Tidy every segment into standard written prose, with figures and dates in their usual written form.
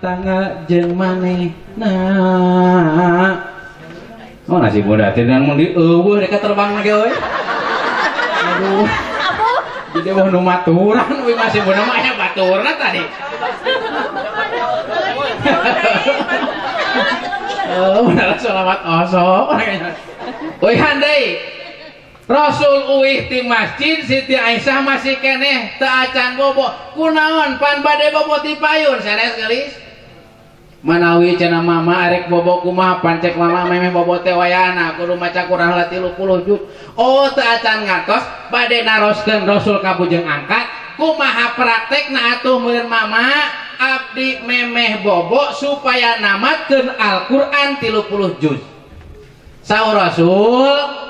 tangga jeung manehna. Oh nasi muda teh nang di eueuh dekat terbang lagi euy. Aduh. Jadi mau nu maturan we masih beuna mah aya baturna tadi. Oh, benar selamat osok. Euy handai. Rasul uih ti masjid Siti Aisyah masih keneh teu acan bobo. Kunaon pan bade bobo ti payun sanes geulis. Manawi cenah mama arek bobo kumaha pancek mama memeh bobo teh wayana kudu maca Quran 30 juz. Oh teu acan ngantos bade naroskeun Rasul ka bujeng angkat kumaha praktekna atuh meureun mama abdi memeh bobo supaya namatkeun Al-Qur'an 30 juz. Saur Rasul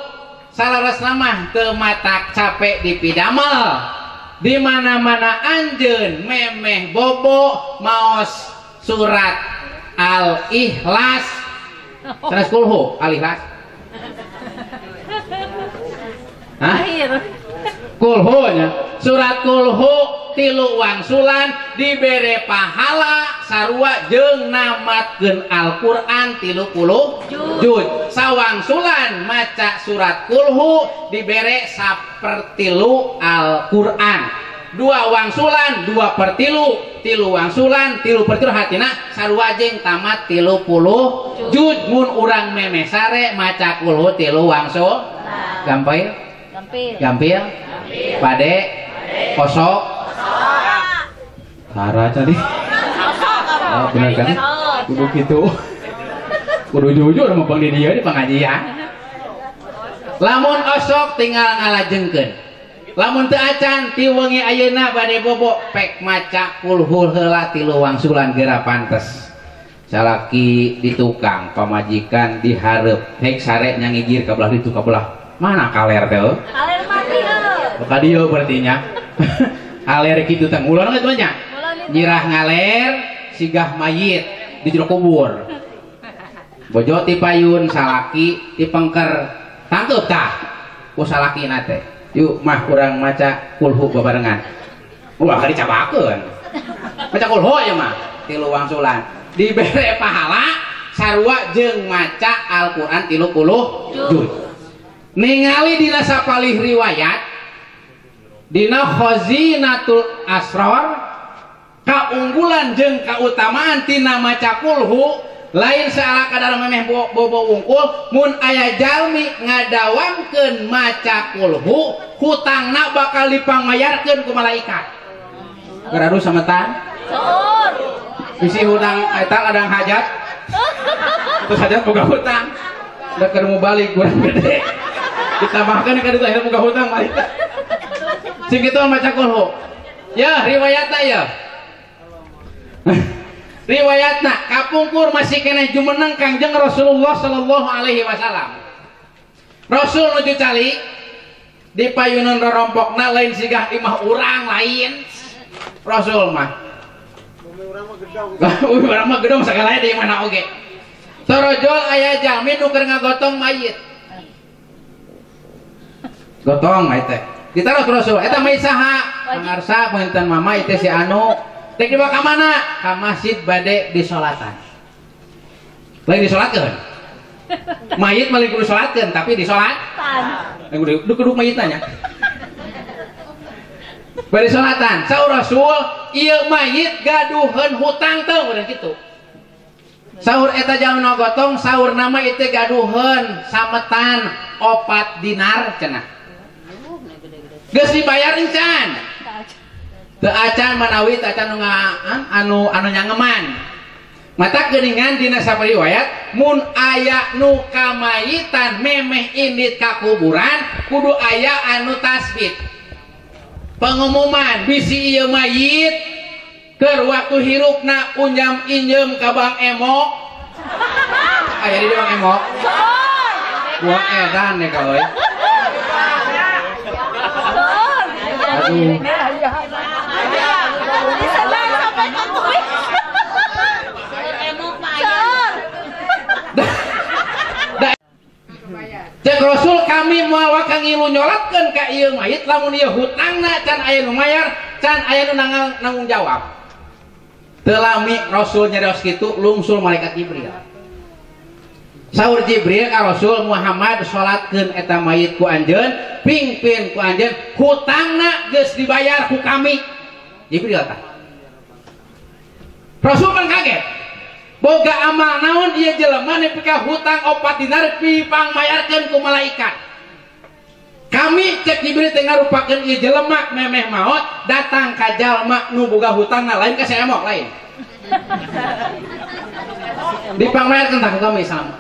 salaras namah teu matak capek di pidamel di mana-mana anjeun memeh bobo maos surat Al-Ikhlas sanes kulhu Al-Ikhlas kulhu nya surat kulhu tilu wangsulan dibere pahala sarua jeung namatkeun Al-Qur'an 30 juz. Sawangsulan maca surat kulhu dibere sapertilu Al-Qur'an. Dua wangsulan 2/3, tilu wangsulan 3/3 hatina sarua jeung tamat 30 juz. Mun urang memeh sare maca kulhu tilu wangsul. Gampil? Gampil? Pade? Kosok? Hara tadi. Oh, benar kan? Kudu gitu. Kudu jujur sama Bang di dia di pengajian. Lamun osok tinggal ngalajengkeun. Lamun teu acan ti wengi ayeuna bade bobo pek maca kulhu heula tilu wangsulan geura pantes. Salaki di tukang pamajikan dihareup hek sare nya ngigir ka belah ditu ka belah. Mana kaler teh? Kaler mati heuh. Ka dieu berarti nya. Aler kitu teh ulun geus nya. Nyirah ngaler sigah mayit di jero kubur. Bojo ti payun salaki ti pengker tangkeup tah ku salakina teh. Yuk mah kurang maca kulhu babarengan. Ulah ka dicabakeun. Maca kulhu ya mah tilu wangsulan. Dibere pahala sarua jeung maca Al-Qur'an 30 juz. Ningali dina sapalih riwayat dina Khazinatul Asrar kaunggulan jeung kautamaan tina maca kulhu lain salah kadar memeh bobo wungkul mun aya jalmi ngadawamkeun maca kulhu hutangna bakal dipangmayarkeun ku malaikat. Garadu sametan bisi hutang eta kadang hajat terus hajat boga hutang da keur mau balik kurang gede ditambahkeun ka ditu akhirnya boga hutang malaikat sing kitu maca kulhu ya riwayatna ya. Riwayatna kapungkur masih kena jumeneng Kangjeng Rasulullah sallallahu alaihi wasallam. Rasul nuju cali di payunan rorompokna lain sigah imah urang lain. Rasul mah urang mah gedong sagalaya di mana oge. Sorojol aya jalmi nu keur ngagotong mayit. Gotong mayit teh. Ditaruh Rasul eta mayit saha? Pangarsa panginten mama teh si anu tek dibawa ke mana? Ke masjid bade disolatan. Lain disolatkan. Mayit malah kudu solatkan, tapi disolatan. Duduk mayit tanya. Bade solatan. Saur Rasul, ieu mayit gaduheun hutang teu urang kitu. Saur eta jalma gotong, saur nama itu gaduheun sametan 4 dinar cenah. Geus dibayar encan. Teu acan manawi teu acan anu nyangeman. Mata geuningan dina sapariwayat mun aya nu kamayitan memeh indit ka kuburan kudu aya anu tasbit. Pengumuman bisi ieu mayit keur waktu hirupna unjam injem ka Bang Emo. Aya di Bang Emo. Gua edan nih ka euy. Aduh. Cek Rasul kami moal ka ngilu nyolatkeun ka ieu mayit lamun ieu hutangna can aya nu mayar can aya nu nanggung jawab. telami Rasul nyarios kitu lungsul malaikat Jibril. Saur Jibril ka Rasul Muhammad salatkeun eta mayit ku anjeun, pingpin ku anjeun, hutangna geus dibayar ku kami. Jibril tah. Rasul kan kaget. Boga amal naon ieu jelema nepi ka hutang 4 dinar pipangmayarkeun ku malaikat. Kami cek Jibril teh ngarupakeun ieu jelema memeh maot datang ka jalma nu boga hutangna lain ka saemok lain. Dipangmayarkeun tah kami sama.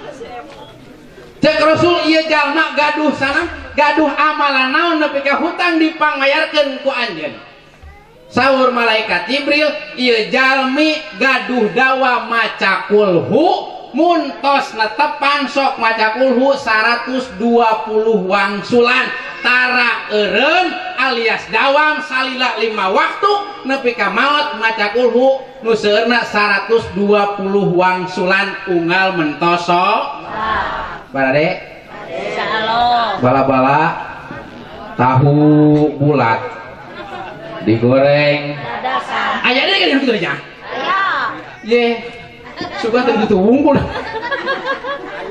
Cek Rasul ieu jalma gaduh sana, gaduh amalan naon nepi ka hutang dipangmayarkeun ku anjeun. Saur malaikat Jibril ieu jalmi gaduh dawa maca kulhu muntos netepan sok maca kulhu 120 wangsulan tara eureun alias dawam salila 5 waktu nepi ka maot maca kulhu nu seueurna 120 wangsulan unggal mentoso barade insyaallah bala-bala tahu bulat digoreng aya deui kan kitu nya aya ye suka tentu wungkul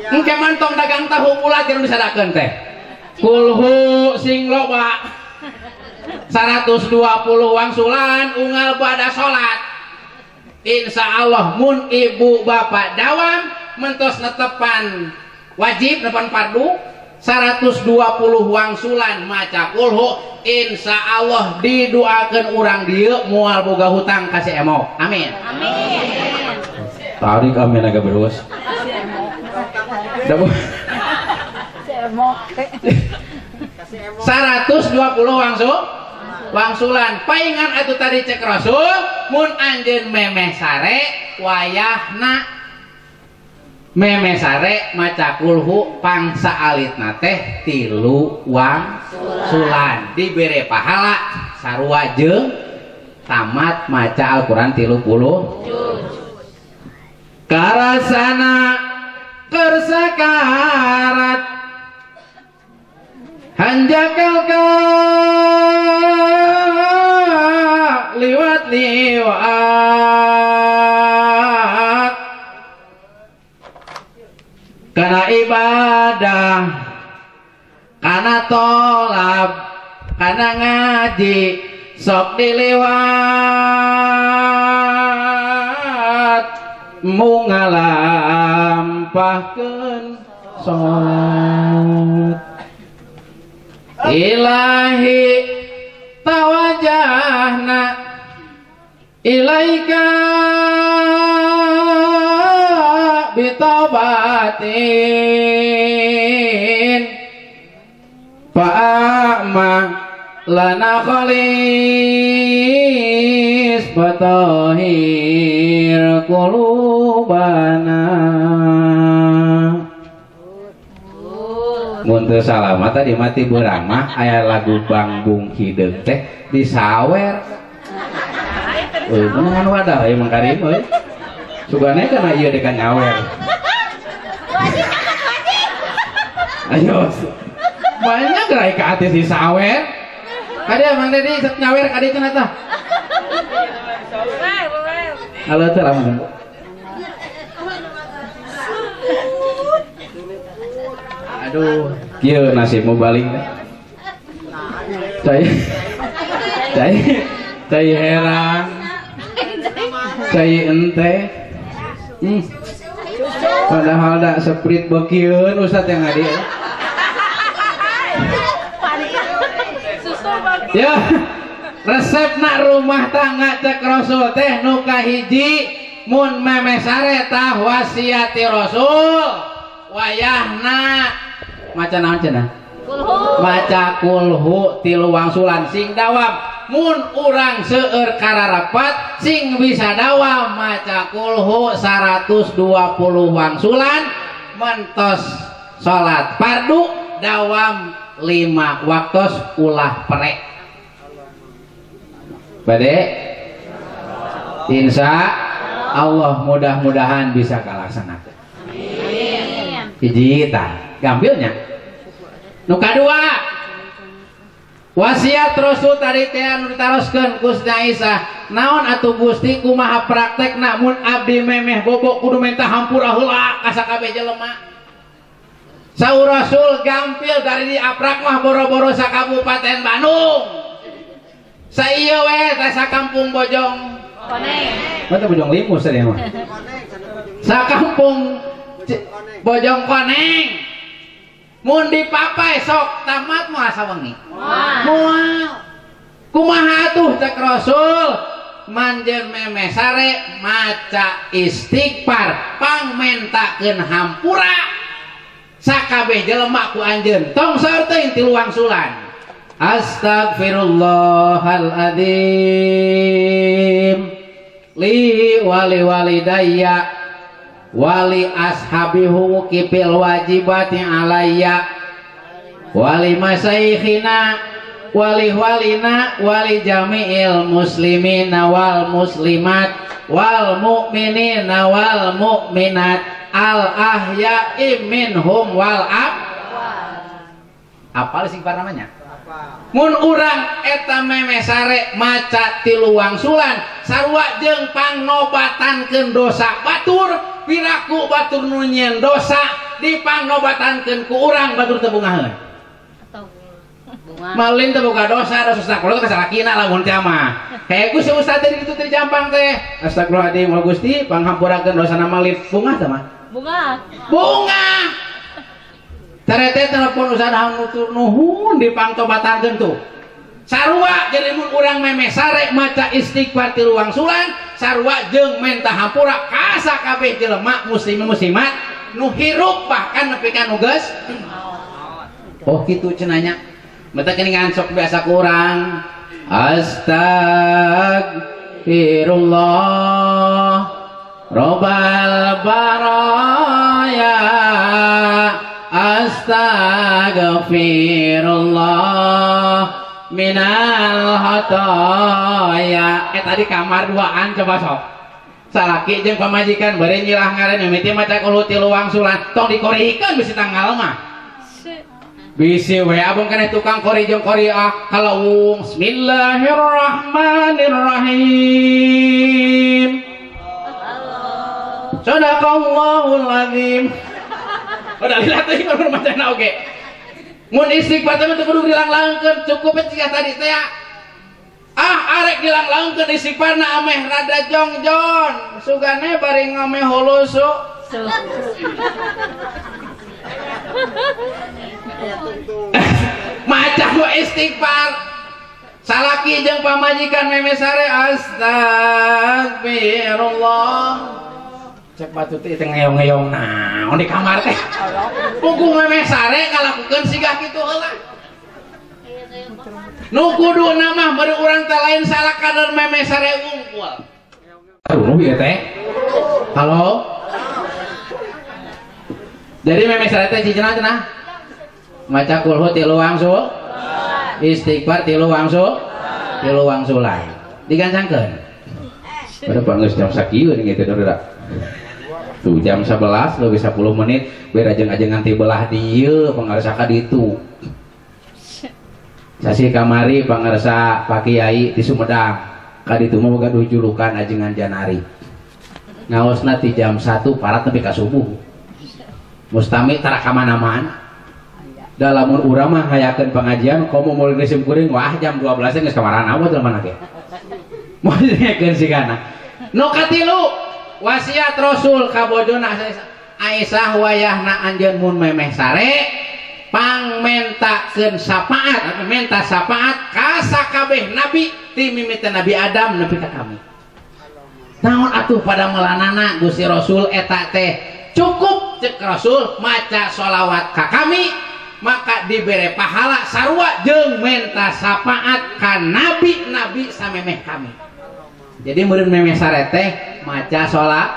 engke mantong dagang tahu bulat yang disadakeun teh kulhu sing loba 120 wangsulan unggal pada salat insyaallah mun ibu bapak dawam mentos netepan wajib netepan fardu 120 wangsulan maca kulhu insyaallah didoakeun urang dieu moal boga hutang ka si emok amin amin tarik amin agak berus dapat 120 wangsulan paingan atuh tadi cek Rasul mun anjeun memeh sare wayahna memeh sare maca kulhu pangsa alitna teh 3 wangsulan dibere pahala sarua jeung tamat maca Al-Qur'an 30 karasana kersakarat hanjakal ka liwat kana ibadah kana tolab kana ngaji sok diliwat mu ngalampahkeun salat ilahi tawajahna ilaika bitabatin fa'ama lana khalis batahir qulubana mun teu salamat tadi mati beurang mah aya lagu Bangbung Hideung teh disawer meunang wadah ieu Mang Karim euy sugane kana ieu deka nyawer ayo banyak gerai ka ati si sawer kada Mang Dedi sok nyawer ka dieu cenah tah halo teh lamun aduh kieu nasibmu balik cai herang cai ente padahal da seprit beukeun ustad yang ngadi ya resepna rumah tangga cek Rasul teh nu kahiji mun memeh sare tah wasiati Rasul wayahna maca naon cenah kulhu maca kulhu 3 wangsulan sing dawam mun urang seueur kararapat sing bisa dawam maca kulhu 120 wangsulan mentos salat fardu dawam 5 waktos ulah perek bade insya Allah mudah-mudahan bisa kalaksanakeun hiji tah gampilnya nu kadua wasiat Rasul tadi teh anu ditaroskeun ku Siti Aisyah naon atuh Gusti kumaha praktekna mun abdi memeh bobo kudu minta hampura heula ka sakabeh jelema. Saur Rasul gampil dari diaprak mah boro-boro sakabupaten Bandung. Saieu we teh sakampung Bojong Koneng. Mata Bojong Limus teh mah. Sakampung Bojong Koneng. Mun dipapai sok tamat moal sawengi. Moal. Kumaha atuh cek Rasul? Manjeun memeh sare maca istighfar pangmentakeun hampura sakabeh jelema ku anjeun. Tong saur teuing tilu wangsulan. Astagfirullahaladzim li wali walidayya wali ashabi hukipil wajibati alayya wali masaikhina wali walina wali jami'il muslimina wal muslimat wal mu'minina wal mu'minat al ahya'i minhum wal apal istighfar namanya? Mun urang eta memeh sare maca tilu wangsulan sarua jeung pangnobatankeun dosa batur piraku batur nu nyieun dosa dipangnobatankeun ku urang batur teu bungaheun malin teu boga dosa sakula teh kasalakina lamun teh mah hege si ustaz teh kitu teh jampang teh astagfirullahaladzim Gusti panghampurakeun dosana malin bunga teh mah bunga terete telepon usaha nutur nuhun dipangtobatankeun tuh sarua jadi mun urang memeh sare maca istighfar tilu wangsulan sarua jeung menta hampura ka sakabeh jelema muslimin muslimat nu hirup bahkan nepi ka nu geus oh kitu cenanya meta geuningan sok biasa ku urang astagfirullah robbal baraya astagfirullah minal hataya tadi kamar duaan coba sok salaki jeung pamajikan bari nyilah ngaran mimiti maca qul tilu wangsulan tong dikorikeun bisi tanggal mah bisi we abang keneh tukang kori jeung qoriah kalawung bismillahirrahmanirrahim sadaqallahul azim udah lihat teh baru macana oge. Mun istighfar teh teu kudu dilang-langkeun, cukup ciga tadi teh. Arek dilang-langkeun istighfarna ameh rada jongjon, sugane bari ngameh hulusu. Maca ku istighfar. Salaki jeung pamajikan memeh sare astagfirullah. Cek batu teh ngeong-ngeong naon di kamar teh punggung memeh sare ngalakukeun sigah kitu heula nu kuduna mah bari urang teh lain salah kadar memeh sare ungkul aduh ieu teh halo jadi memeh sare teh cicina cenah maca qul tilu wangsul istighfar tilu wangsulan digancangkeun pada pangeus jam sakieu gitu dora tuh jam 11 lebih 10 menit biar ajeng-ajengan ti belah dieu pangarsa ka ditu sasi kamari pangarsa Pak Kiai di Sumedang ka ditu mah boga julukan ajengan Janari ngaosna ti jam 1 parat nepi ka subuh mustami tara ka mana-mana da lamun urang mah hayakeun pengajian komo mulai ngesim kuring wah jam 12 geus kamarana we teh mana ge moal ngekeun sigana nu katilu wasiat Rasul ka bojona Aisyah wayahna anjeun mun memeh sare pangmentakeun syafaat atau menta syafaat ka sakabeh nabi ti mimiti Nabi Adam nepi ka kami naon atuh pada melanana Gusti Rasul eta teh cukup cek Rasul maca sholawat ka kami maka dibere pahala sarua jeung menta syafaat ka nabi-nabi samemeh kami jadi murid memeh sare teh maca sholat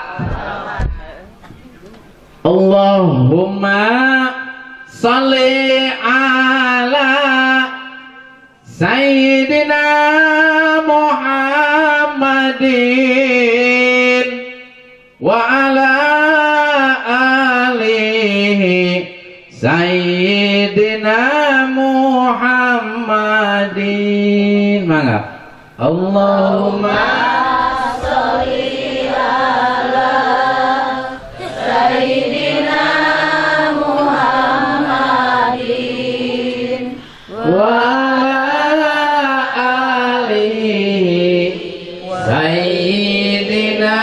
Allahumma sholli ala sayyidina Muhammadin wa ala alihi sayyidina Muhammad Allahumma sholli ala sayyidina Muhammadin wa ali sayyidina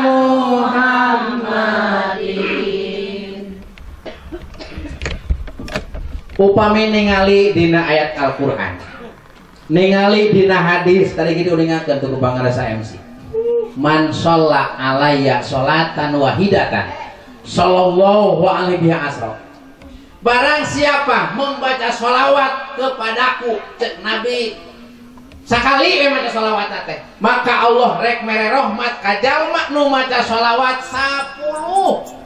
Muhammadin. Upami ningali dina ayat Al-Qur'an, ningali dina hadis tadi kita udah ngakeun tuh pangarasa MC. Man sholla alayya sholatan wahidatan sallallahu alaihi wasallam. Barang siapa membaca sholawat kepadaku, cek Nabi sakali maca sholawat teh, maka Allah rek mere rahmat ka jalma nu maca sholawat 10